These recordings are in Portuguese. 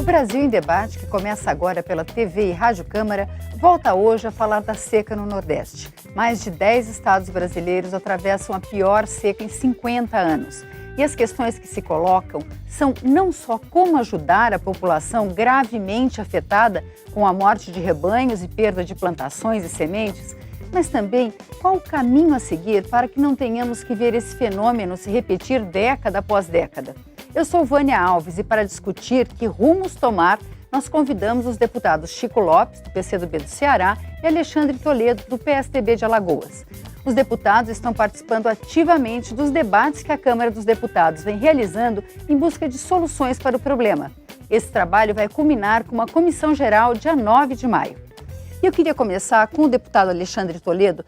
Brasil em Debate, que começa agora pela TV e Rádio Câmara, volta hoje a falar da seca no Nordeste. Mais de 10 estados brasileiros atravessam a pior seca em 50 anos. E as questões que se colocam são não só como ajudar a população gravemente afetada com a morte de rebanhos e perda de plantações e sementes, mas também qual o caminho a seguir para que não tenhamos que ver esse fenômeno se repetir década após década. Eu sou Vânia Alves e para discutir que rumos tomar, nós convidamos os deputados Chico Lopes, do PCdoB do Ceará, e Alexandre Toledo, do PSDB de Alagoas. Os deputados estão participando ativamente dos debates que a Câmara dos Deputados vem realizando em busca de soluções para o problema. Esse trabalho vai culminar com uma comissão geral dia 9 de maio. E eu queria começar com o deputado Alexandre Toledo,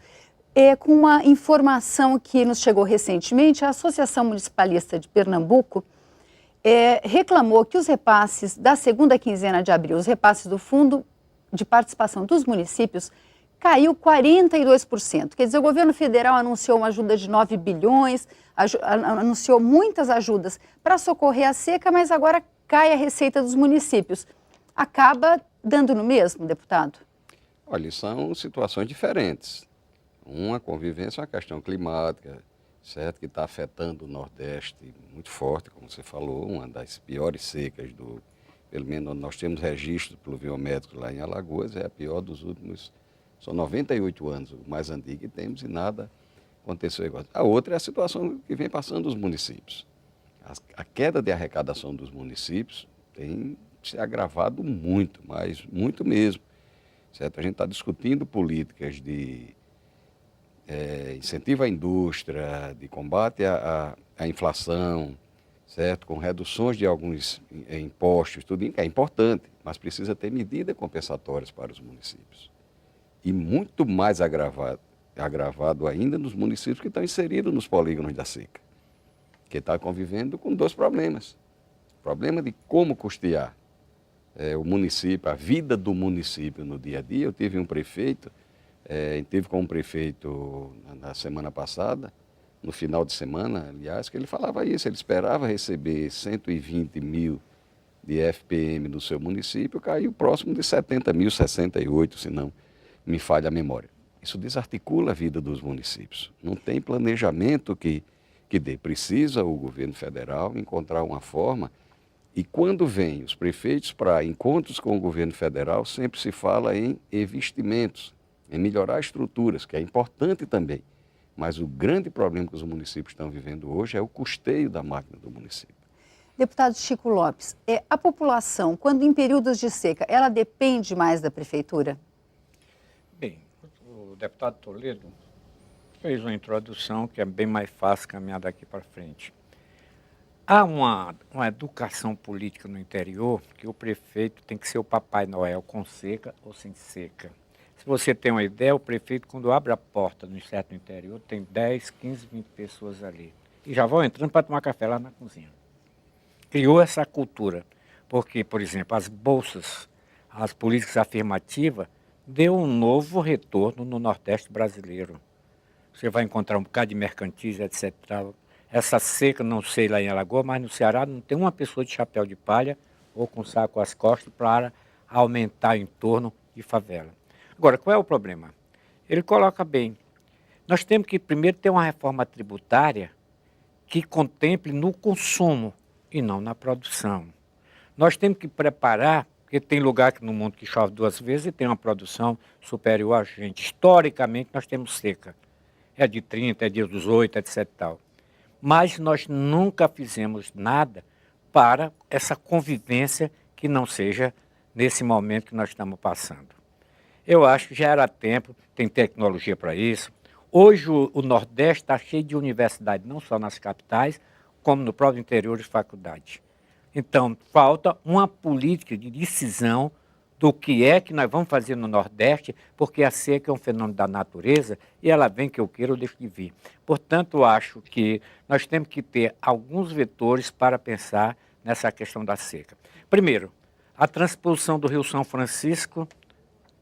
com uma informação que nos chegou recentemente. A Associação Municipalista de Pernambuco reclamou que os repasses da segunda quinzena de abril, os repasses do Fundo de Participação dos Municípios, caiu 42%. Quer dizer, o governo federal anunciou uma ajuda de 9 bilhões, anunciou muitas ajudas para socorrer a seca, mas agora cai a receita dos municípios. Acaba dando no mesmo, deputado? Olha, são situações diferentes. Uma convivência é uma questão climática, certo, que está afetando o Nordeste muito forte, como você falou, uma das piores secas pelo menos nós temos registro pluviométrico lá em Alagoas, é a pior dos últimos, são 98 anos, o mais antigo que temos, e nada aconteceu igual. A outra é a situação que vem passando os municípios. A queda de arrecadação dos municípios tem se agravado muito, mas muito mesmo. Certo? A gente está discutindo políticas de incentivo à indústria, de combate à inflação, certo? Com reduções de alguns impostos, tudo é importante, mas precisa ter medidas compensatórias para os municípios. E muito mais agravado ainda nos municípios que estão inseridos nos polígonos da seca, que está convivendo com dois problemas. O problema de como custear o município, a vida do município no dia a dia. Eu tive um prefeito, teve com um prefeito na semana passada, no final de semana, aliás, que ele falava isso, ele esperava receber 120 mil de FPM no seu município, caiu próximo de 70 mil, 68, se não me falha a memória. Isso desarticula a vida dos municípios. Não tem planejamento que dê. Precisa o governo federal encontrar uma forma. E quando vêm os prefeitos para encontros com o governo federal, sempre se fala em investimentos, em melhorar estruturas, que é importante também. Mas o grande problema que os municípios estão vivendo hoje é o custeio da máquina do município. Deputado Chico Lopes, a população, quando em períodos de seca, ela depende mais da prefeitura? Bem, o deputado Toledo fez uma introdução que é bem mais fácil caminhar daqui para frente. Há uma educação política no interior que o prefeito tem que ser o Papai Noel, com seca ou sem seca. Se você tem uma ideia, o prefeito, quando abre a porta no certo interior, tem 10, 15, 20 pessoas ali. E já vão entrando para tomar café lá na cozinha. Criou essa cultura. Porque, por exemplo, as bolsas, as políticas afirmativas, deu um novo retorno no Nordeste brasileiro. Você vai encontrar um bocado de mercantis, etc. Essa seca, não sei lá em Alagoas, mas no Ceará não tem uma pessoa de chapéu de palha ou com saco às costas para aumentar o entorno de favela. Agora, qual é o problema? Ele coloca bem. Nós temos que primeiro ter uma reforma tributária que contemple no consumo e não na produção. Nós temos que preparar, porque tem lugar no mundo que chove 2 vezes e tem uma produção superior a gente. Historicamente, nós temos seca. É de 30, é de 18, etc. tal. Mas nós nunca fizemos nada para essa convivência que não seja nesse momento que nós estamos passando. Eu acho que já era tempo, tem tecnologia para isso. Hoje o Nordeste está cheio de universidades, não só nas capitais, como no próprio interior de faculdades. Então, falta uma política de decisão do que é que nós vamos fazer no Nordeste, porque a seca é um fenômeno da natureza e ela vem que eu queira ou deixe de vir. Portanto, acho que nós temos que ter alguns vetores para pensar nessa questão da seca. Primeiro, a transposição do Rio São Francisco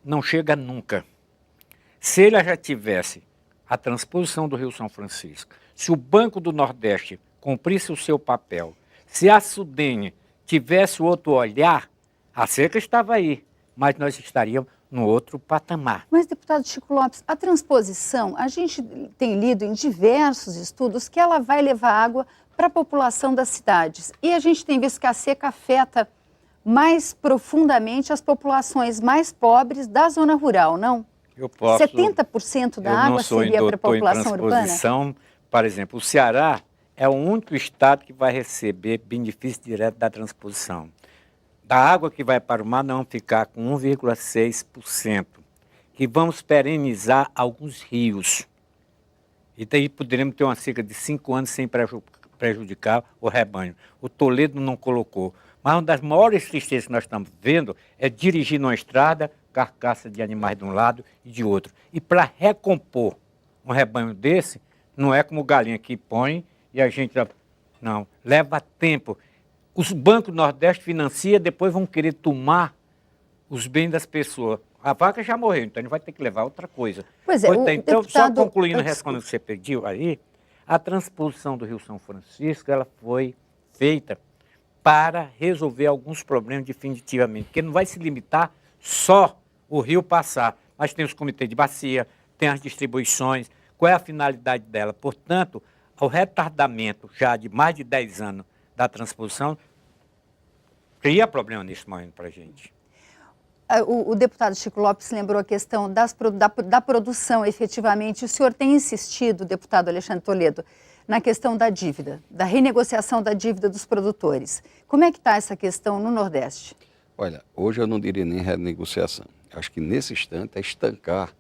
não chega nunca. Se ele já tivesse a transposição do Rio São Francisco, se o Banco do Nordeste cumprisse o seu papel, se a Sudene tivesse outro olhar, A seca estava aí, mas nós estaríamos no outro patamar. Mas, deputado Chico Lopes, a transposição, a gente tem lido em diversos estudos que ela vai levar água para a população das cidades. E a gente tem visto que a seca afeta mais profundamente as populações mais pobres da zona rural, não? 70% da água seria para a população urbana? Por exemplo, o Ceará é o único estado que vai receber benefício direto da transposição. Da água que vai para o mar, não ficar com 1,6%, que vamos perenizar alguns rios. E daí poderemos ter uma seca de 5 anos sem prejudicar o rebanho. O Toledo não colocou. Mas uma das maiores tristezas que nós estamos vendo é dirigir numa estrada, carcaça de animais de um lado e de outro. E para recompor um rebanho desse, não é como galinha que põe e a gente... Não, leva tempo. Os bancos do Nordeste financiam, depois vão querer tomar os bens das pessoas. A vaca já morreu, então a gente vai ter que levar outra coisa. Pois é, então, deputado... só concluindo, respondendo o que você pediu aí, a transposição do Rio São Francisco, ela foi feita para resolver alguns problemas definitivamente, porque não vai se limitar só o rio passar, mas tem os comitês de bacia, tem as distribuições, qual é a finalidade dela? Portanto, o retardamento já de mais de 10 anos da transposição cria problema nesse momento para a gente. O deputado Chico Lopes lembrou a questão da produção, efetivamente. O senhor tem insistido, deputado Alexandre Toledo, na questão da dívida, da renegociação da dívida dos produtores. Como é que está essa questão no Nordeste? Olha, hoje eu não diria nem renegociação. Acho que nesse instante é estancar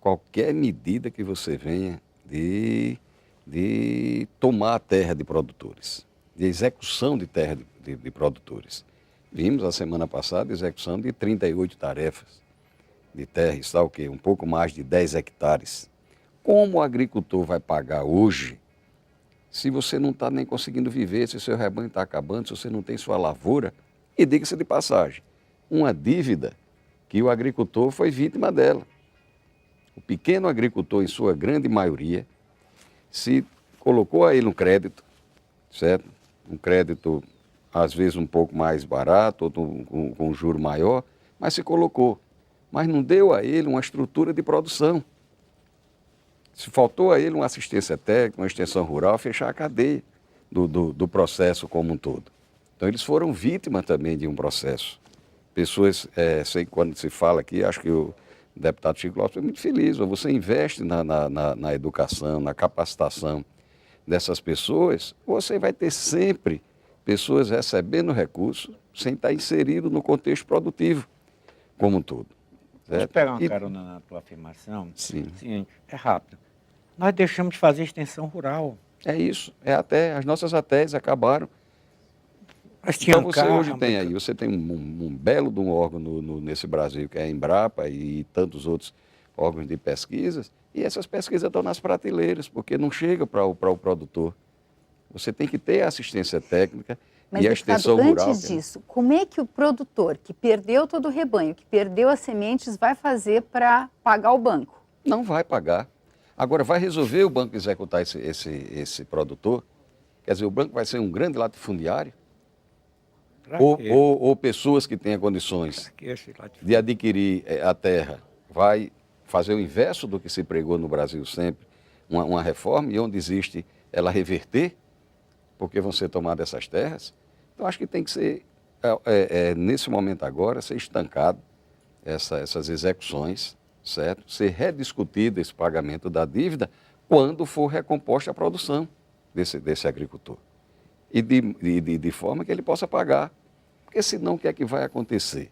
qualquer medida que você venha de tomar a terra de produtores, de execução de terra de produtores. Vimos a semana passada a execução de 38 tarefas de terra, está o quê? Um pouco mais de 10 hectares. Como o agricultor vai pagar hoje se você não está nem conseguindo viver, se o seu rebanho está acabando, se você não tem sua lavoura? E diga-se de passagem, uma dívida que o agricultor foi vítima dela. O pequeno agricultor, em sua grande maioria, se colocou a ele um crédito, certo? Um crédito, às vezes, um pouco mais barato, outro com um juro maior, mas se colocou. Mas não deu a ele uma estrutura de produção. Se faltou a ele uma assistência técnica, uma extensão rural, fechar a cadeia do processo como um todo. Então, eles foram vítimas também de um processo. Pessoas, sei que quando se fala aqui, acho que o deputado Chico Lopes foi muito feliz. Você investe na educação, na capacitação dessas pessoas, você vai ter sempre pessoas recebendo recursos sem estar inserido no contexto produtivo como um todo. Deixa eu pegar uma carona na tua afirmação. Sim. Seguinte, é rápido. Nós deixamos de fazer extensão rural. É isso. As nossas ATEs acabaram. Então você hoje tem aí, você tem um belo de um órgão nesse Brasil, que é a Embrapa e tantos outros órgãos de pesquisas, e essas pesquisas estão nas prateleiras, porque não chega para o produtor. Você tem que ter a assistência técnica. Mas, e a extensão rural. Antes disso, como é que o produtor que perdeu todo o rebanho, que perdeu as sementes, vai fazer para pagar o banco? Não vai pagar. Agora, vai resolver o banco executar esse produtor? Quer dizer, o banco vai ser um grande latifundiário? Ou pessoas que tenham condições de adquirir a terra, vai fazer o inverso do que se pregou no Brasil sempre, uma reforma, e onde existe ela reverter, porque vão ser tomadas essas terras. Então, acho que tem que ser, nesse momento agora, ser estancado essas execuções, certo? Ser rediscutido esse pagamento da dívida quando for recomposta a produção desse agricultor. E de forma que ele possa pagar. Porque senão o que é que vai acontecer?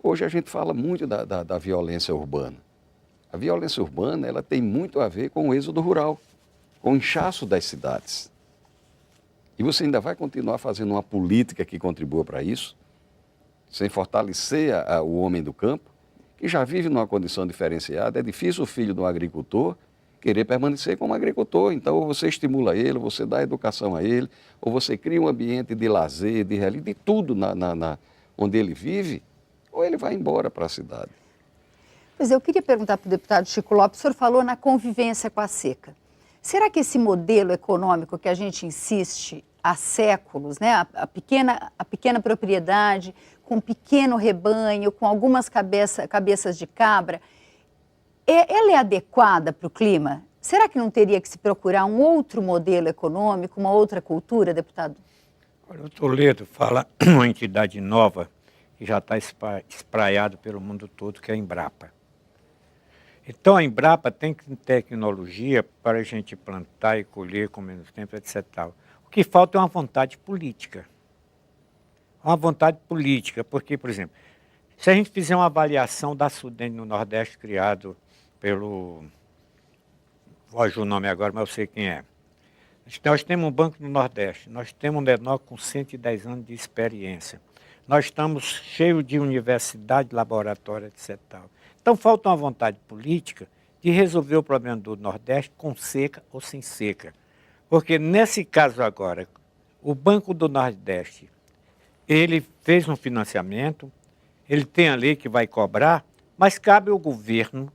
Hoje a gente fala muito da violência urbana. A violência urbana ela tem muito a ver com o êxodo rural, com o inchaço das cidades. E você ainda vai continuar fazendo uma política que contribua para isso, sem fortalecer o homem do campo, que já vive numa condição diferenciada. É difícil o filho de um agricultor querer permanecer como agricultor. Então, ou você estimula ele, ou você dá educação a ele, ou você cria um ambiente de lazer, de tudo onde ele vive, ou ele vai embora para a cidade. Pois eu queria perguntar para o deputado Chico Lopes, o senhor falou na convivência com a seca. Será que esse modelo econômico que a gente insiste há séculos, né, a pequena propriedade, com pequeno rebanho, com algumas cabeças de cabra, ela é adequada para o clima? Será que não teria que se procurar um outro modelo econômico, uma outra cultura, deputado? Olha, o Toledo fala uma entidade nova que já está espraiado pelo mundo todo, que é a Embrapa. Então, a Embrapa tem tecnologia para a gente plantar e colher com menos tempo, etc. O que falta é uma vontade política. Uma vontade política, porque, por exemplo, se a gente fizer uma avaliação da Sudene no Nordeste, criado pelo... Foge o nome agora, mas eu sei quem é. Nós temos um banco no Nordeste, nós temos um DENOC com 110 anos de experiência. Nós estamos cheios de universidade, laboratório, etc. Então, falta uma vontade política de resolver o problema do Nordeste com seca ou sem seca. Porque, nesse caso agora, o Banco do Nordeste, ele fez um financiamento, ele tem a lei que vai cobrar, mas cabe ao governo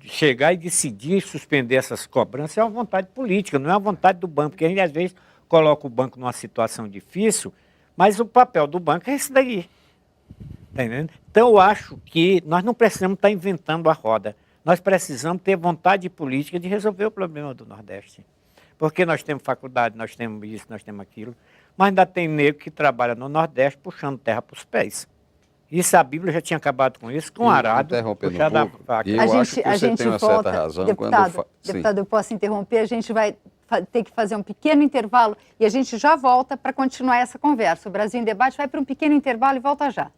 chegar e decidir suspender essas cobranças. É uma vontade política, não é uma vontade do banco, porque a gente, às vezes, coloca o banco numa situação difícil, mas o papel do banco é esse daí. Tá entendendo? Então, eu acho que nós não precisamos estar inventando a roda. Nós precisamos ter vontade política de resolver o problema do Nordeste. Porque nós temos faculdade, nós temos isso, nós temos aquilo, mas ainda tem negro que trabalha no Nordeste puxando terra para os pés. Isso a Bíblia já tinha acabado com isso, com arado, puxado a faca. A gente volta, razão, deputado, eu posso interromper, a gente vai ter que fazer um pequeno intervalo e a gente já volta para continuar essa conversa. O Brasil em Debate vai para um pequeno intervalo e volta já.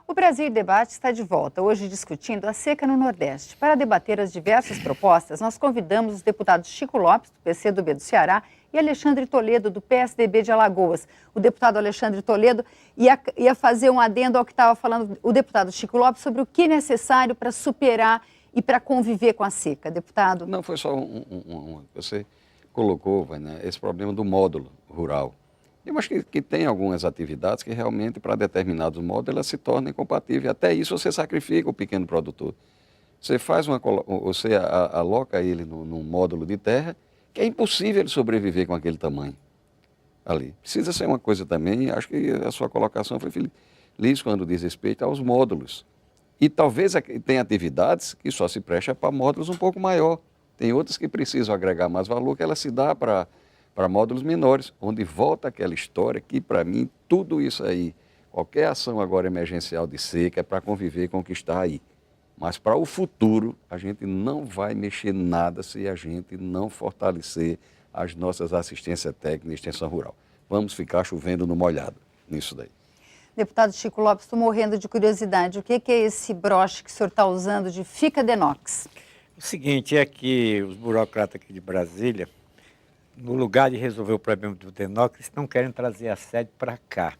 O Brasil em Debate está de volta, hoje discutindo a seca no Nordeste. Para debater as diversas propostas, nós convidamos os deputados Chico Lopes, do PCdoB do Ceará, e Alexandre Toledo, do PSDB de Alagoas. O deputado Alexandre Toledo ia fazer um adendo ao que estava falando o deputado Chico Lopes sobre o que é necessário para superar e para conviver com a seca. Deputado? Não, foi só você colocou, né, esse problema do módulo rural. Eu acho que tem algumas atividades que realmente, para determinados módulos, elas se tornam incompatíveis. Até isso você sacrifica o pequeno produtor. Você você aloca ele num módulo de terra que é impossível ele sobreviver com aquele tamanho ali. Precisa ser uma coisa também, acho que a sua colocação foi feliz quando diz respeito aos módulos. E talvez tem atividades que só se presta para módulos um pouco maior. Tem outras que precisam agregar mais valor, que ela se dá para módulos menores, onde volta aquela história que, para mim, tudo isso aí, qualquer ação agora emergencial de seca é para conviver com o que está aí. Mas para o futuro, a gente não vai mexer nada se a gente não fortalecer as nossas assistências técnicas e extensão rural. Vamos ficar chovendo no molhado nisso daí. Deputado Chico Lopes, estou morrendo de curiosidade. O que é esse broche que o senhor está usando de Fica Denox? O seguinte é que os burocratas aqui de Brasília, no lugar de resolver o problema do DENOC, eles não querem trazer a sede para cá.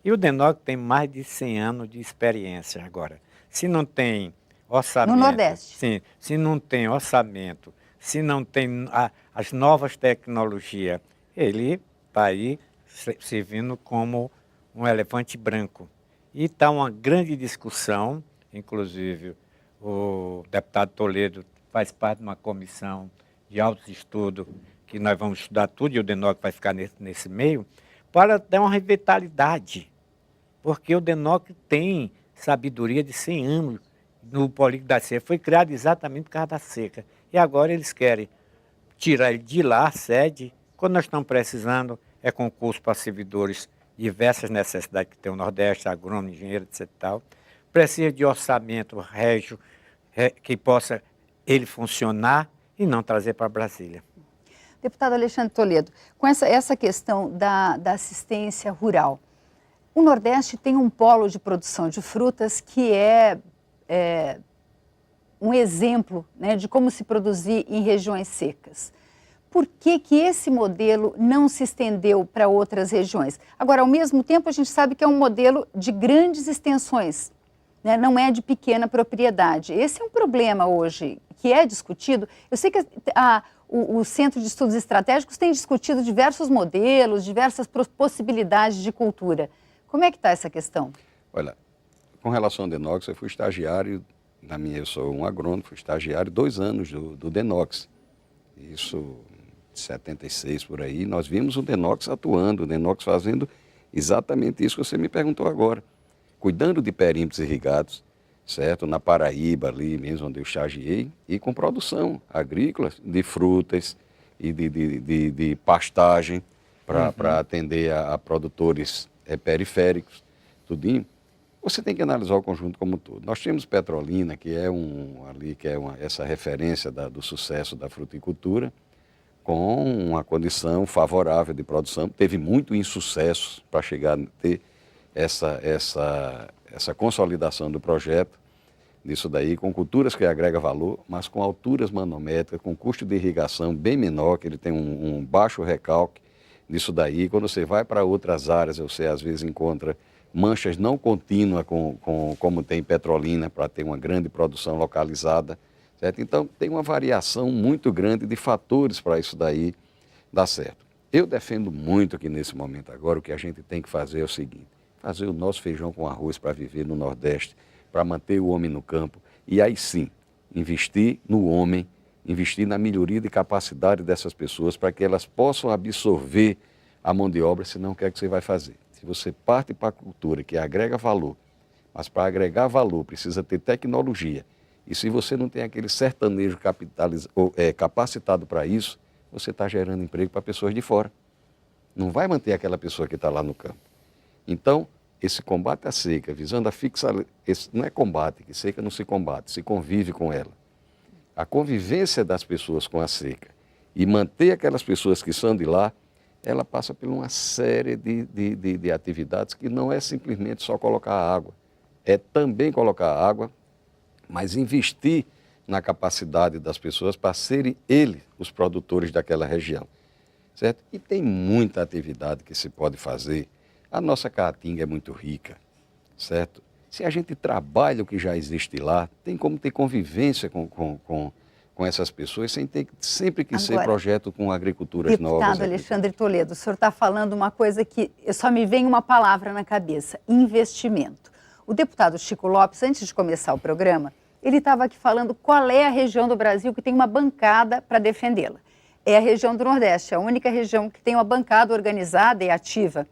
E o DENOC tem mais de 100 anos de experiência agora. Se não tem orçamento... No Nordeste. Sim, se não tem orçamento, se não tem as novas tecnologias, ele está aí servindo como um elefante branco. E está uma grande discussão, inclusive o deputado Toledo faz parte de uma comissão de altos estudos, que nós vamos estudar tudo, e o DENOC vai ficar nesse meio, para dar uma vitalidade. Porque o DENOC tem sabedoria de 100 anos no polígono da seca. Foi criado exatamente por causa da seca. E agora eles querem tirar ele de lá, a sede. Quando nós estamos precisando, é concurso para servidores, diversas necessidades que tem o Nordeste, agrônomo, engenheiro, etc. Precisa de orçamento régio, que possa ele funcionar e não trazer para Brasília. Deputado Alexandre Toledo, com essa questão da assistência rural, o Nordeste tem um polo de produção de frutas que é um exemplo, né, de como se produzir em regiões secas. Por que esse modelo não se estendeu para outras regiões? Agora, ao mesmo tempo, a gente sabe que é um modelo de grandes extensões, né, não é de pequena propriedade. Esse é um problema hoje que é discutido. Eu sei que o Centro de Estudos Estratégicos tem discutido diversos modelos, diversas possibilidades de cultura. Como é que está essa questão? Olha, com relação ao Denox, eu fui estagiário, eu sou um agrônomo, fui estagiário 2 anos do Denox. Isso, 76 por aí, nós vimos o Denox atuando, o Denox fazendo exatamente isso que você me perguntou agora. Cuidando de perímetros irrigados, certo? Na Paraíba, ali mesmo onde eu estagiei, e com produção agrícola de frutas e de pastagem para atender a produtores periféricos, tudinho. Você tem que analisar o conjunto como um todo. Nós temos Petrolina, que é essa referência do sucesso da fruticultura, com uma condição favorável de produção. Teve muito insucesso para chegar a ter essa consolidação do projeto, disso daí, com culturas que agregam valor, mas com alturas manométricas, com custo de irrigação bem menor, que ele tem um baixo recalque disso daí. Quando você vai para outras áreas, você às vezes encontra manchas não contínuas como tem Petrolina, para ter uma grande produção localizada, certo? Então, tem uma variação muito grande de fatores para isso daí dar certo. Eu defendo muito que nesse momento agora o que a gente tem que fazer é o seguinte: fazer o nosso feijão com arroz para viver no Nordeste, para manter o homem no campo, e aí sim, investir no homem, investir na melhoria de capacidade dessas pessoas para que elas possam absorver a mão de obra, senão o que é que você vai fazer? Se você parte para a cultura que agrega valor, mas para agregar valor precisa ter tecnologia, e se você não tem aquele sertanejo capacitado para isso, você está gerando emprego para pessoas de fora. Não vai manter aquela pessoa que está lá no campo. Então, esse combate à seca, visando a fixar, não é combate, que seca não se combate, se convive com ela. A convivência das pessoas com a seca e manter aquelas pessoas que são de lá, ela passa por uma série de atividades que não é simplesmente só colocar água, é também colocar água, mas investir na capacidade das pessoas para serem eles os produtores daquela região, certo? E tem muita atividade que se pode fazer. A nossa caatinga é muito rica, certo? Se a gente trabalha o que já existe lá, tem como ter convivência com essas pessoas, sem ter sempre que ser projeto com agriculturas novas. Deputado Alexandre Toledo, o senhor está falando uma coisa que só me vem uma palavra na cabeça: investimento. O deputado Chico Lopes, antes de começar o programa, ele estava aqui falando qual é a região do Brasil que tem uma bancada para defendê-la. É a região do Nordeste, a única região que tem uma bancada organizada e ativa.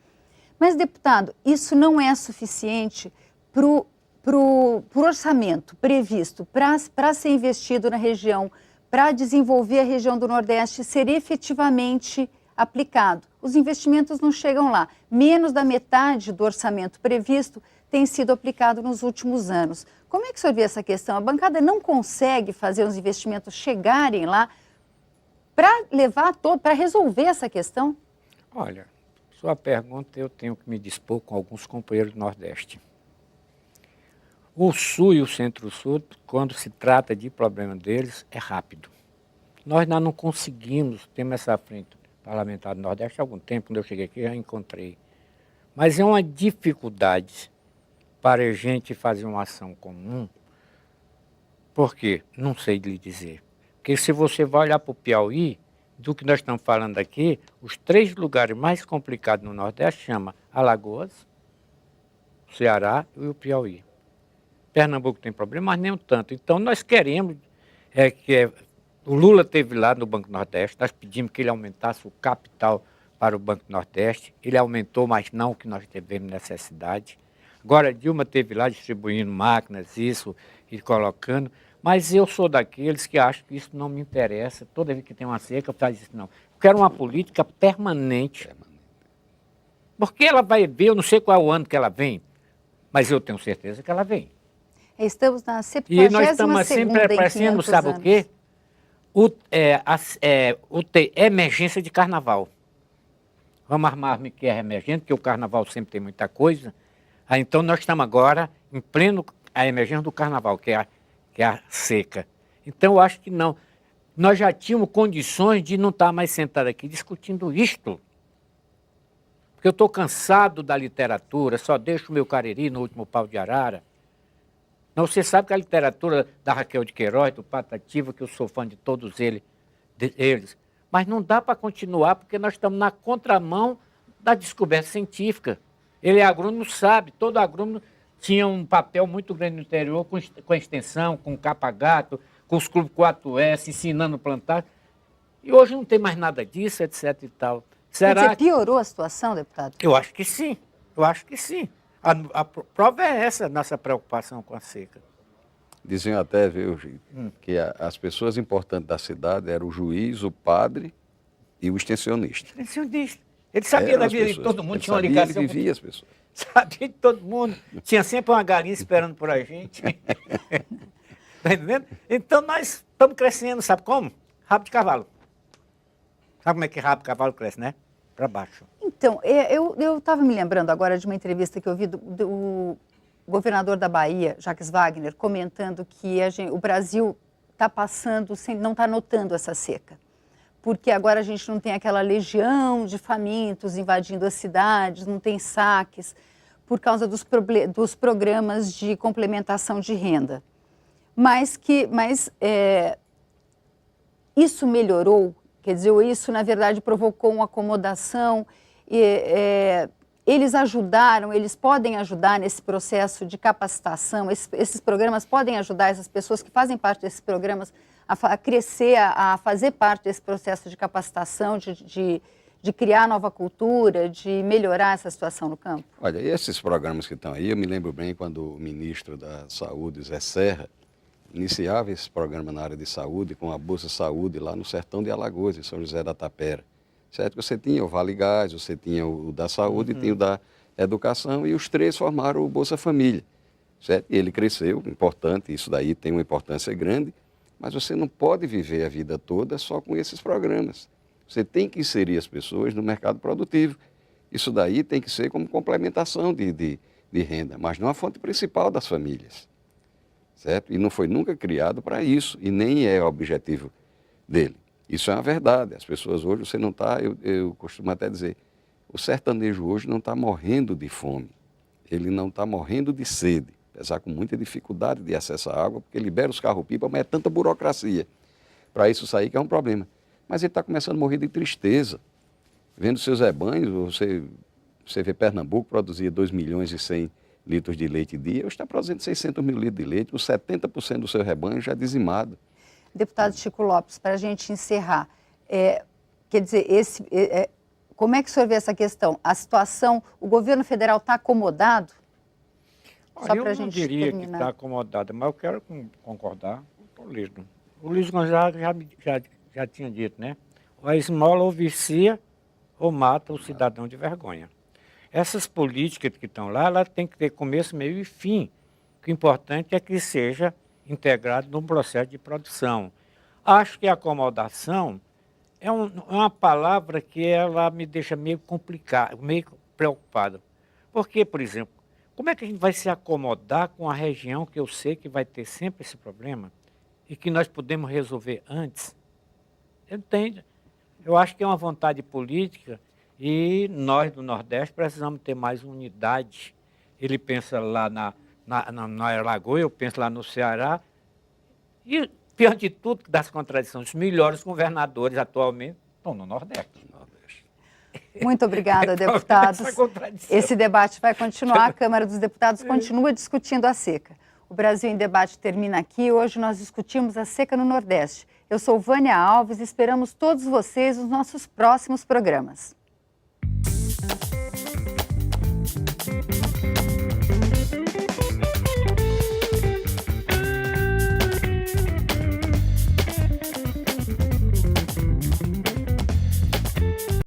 Mas, deputado, isso não é suficiente para o orçamento previsto para ser investido na região, para desenvolver a região do Nordeste ser efetivamente aplicado. Os investimentos não chegam lá. Menos da metade do orçamento previsto tem sido aplicado nos últimos anos. Como é que o senhor vê essa questão? A bancada não consegue fazer os investimentos chegarem lá para resolver essa questão? Olha, sua pergunta eu tenho que me dispor com alguns companheiros do Nordeste. O Sul e o Centro-Sul, quando se trata de problema deles, é rápido. Nós ainda não conseguimos, temos essa frente parlamentar do Nordeste há algum tempo, quando eu cheguei aqui já encontrei. Mas é uma dificuldade para a gente fazer uma ação comum. Por quê? Não sei lhe dizer. Porque se você vai olhar para o Piauí, do que nós estamos falando aqui, os 3 lugares mais complicados no Nordeste chama Alagoas, Ceará e o Piauí. Pernambuco tem problema, mas nem tanto. Então nós queremos o Lula esteve lá no Banco Nordeste, nós pedimos que ele aumentasse o capital para o Banco Nordeste, ele aumentou, mas não o que nós tivemos necessidade. Agora Dilma esteve lá distribuindo máquinas, isso, e colocando, mas eu sou daqueles que acham que isso não me interessa. Toda vez que tem uma seca, eu faço isso, não. Eu quero uma política permanente. Porque ela vai ver, eu não sei qual é o ano que ela vem, mas eu tenho certeza que ela vem. Estamos na 72ª E nós estamos sempre aparecendo, sabe o quê? Emergência de carnaval. Vamos armar que é emergente, porque o carnaval sempre tem muita coisa. Então nós estamos agora em pleno a emergência do carnaval, que é a seca. Então eu acho que não. Nós já tínhamos condições de não estar mais sentados aqui discutindo isto. Porque eu estou cansado da literatura, só deixo o meu Cariri no último pau de arara. Não, você sabe que a literatura da Raquel de Queiroz, do Patativa, que eu sou fã de todos eles, deles. Mas não dá para continuar, porque nós estamos na contramão da descoberta científica. Ele é agrônomo, sabe, todo agrônomo tinha um papel muito grande no interior, com a extensão, com o capa-gato, com os clubes 4S, ensinando a plantar. E hoje não tem mais nada disso, etc. e tal. Será Quer dizer, piorou a situação, deputado? Eu acho que sim, eu acho que sim. A prova é essa, nossa preocupação com a seca. Diziam até, viu, que as pessoas importantes da cidade eram o juiz, o padre e o extensionista. Extensionista. Ele sabia da vida de todo mundo, ele tinha uma sabia, ligação. Ele vivia as pessoas. Sabia de todo mundo. Tinha sempre uma galinha esperando por a gente. Está entendendo? Então nós estamos crescendo, sabe como? Rabo de cavalo. Sabe como é que rabo de cavalo cresce, né? Para baixo. Então, eu estava me lembrando agora de uma entrevista que eu vi do governador da Bahia, Jacques Wagner, comentando que o Brasil está passando, não está notando essa seca. Porque agora a gente não tem aquela legião de famintos invadindo as cidades, não tem saques, por causa dos programas de complementação de renda. Mas isso melhorou, quer dizer, isso na verdade provocou uma acomodação, eles ajudaram, eles podem ajudar nesse processo de capacitação, esses programas podem ajudar essas pessoas que fazem parte desses programas a crescer, a fazer parte desse processo de capacitação, de criar nova cultura, de melhorar essa situação no campo? Olha, esses programas que estão aí, eu me lembro bem quando o ministro da Saúde, Zé Serra, iniciava esse programa na área de saúde com a Bolsa Saúde lá no sertão de Alagoas, em São José da Tapera. Certo? Você tinha o Vale Gás, você tinha o da Saúde e tinha o da Educação, e os três formaram o Bolsa Família. Certo? E ele cresceu, importante, isso daí tem uma importância grande, mas você não pode viver a vida toda só com esses programas. Você tem que inserir as pessoas no mercado produtivo. Isso daí tem que ser como complementação de renda, mas não a fonte principal das famílias. Certo? E não foi nunca criado para isso, e nem é o objetivo dele. Isso é uma verdade. As pessoas hoje, você não está, eu costumo até dizer, o sertanejo hoje não está morrendo de fome, ele não está morrendo de sede, apesar com muita dificuldade de acesso à água, porque libera os carros-pipa, mas é tanta burocracia para isso sair que é um problema. Mas ele está começando a morrer de tristeza. Vendo seus rebanhos, você vê Pernambuco produzia 2 milhões e 100 litros de leite dia, hoje está produzindo 600 mil litros de leite, os 70% do seu rebanho já dizimado. Deputado Chico Lopes, para a gente encerrar, quer dizer, como é que o senhor vê essa questão? A situação, o governo federal está acomodado? Só eu não diria que está acomodado, mas eu quero concordar com o Luiz. O Luiz Gonzaga já tinha dito, né? A esmola ou vicia ou mata o cidadão de vergonha. Essas políticas que estão lá, ela tem que ter começo, meio e fim. O importante é que seja integrado num processo de produção. Acho que a acomodação é uma palavra que ela me deixa meio complicada, meio preocupada. Porque, por exemplo, como é que a gente vai se acomodar com a região que eu sei que vai ter sempre esse problema e que nós podemos resolver antes? Entende? Eu acho que é uma vontade política e nós do Nordeste precisamos ter mais unidade. Ele pensa lá na Alagoas, eu penso lá no Ceará. E, pior de tudo, das contradições, os melhores governadores atualmente estão no Nordeste. Muito obrigada, deputados. Esse debate vai continuar. A Câmara dos Deputados continua discutindo a seca. O Brasil em Debate termina aqui. Hoje nós discutimos a seca no Nordeste. Eu sou Vânia Alves e esperamos todos vocês nos nossos próximos programas.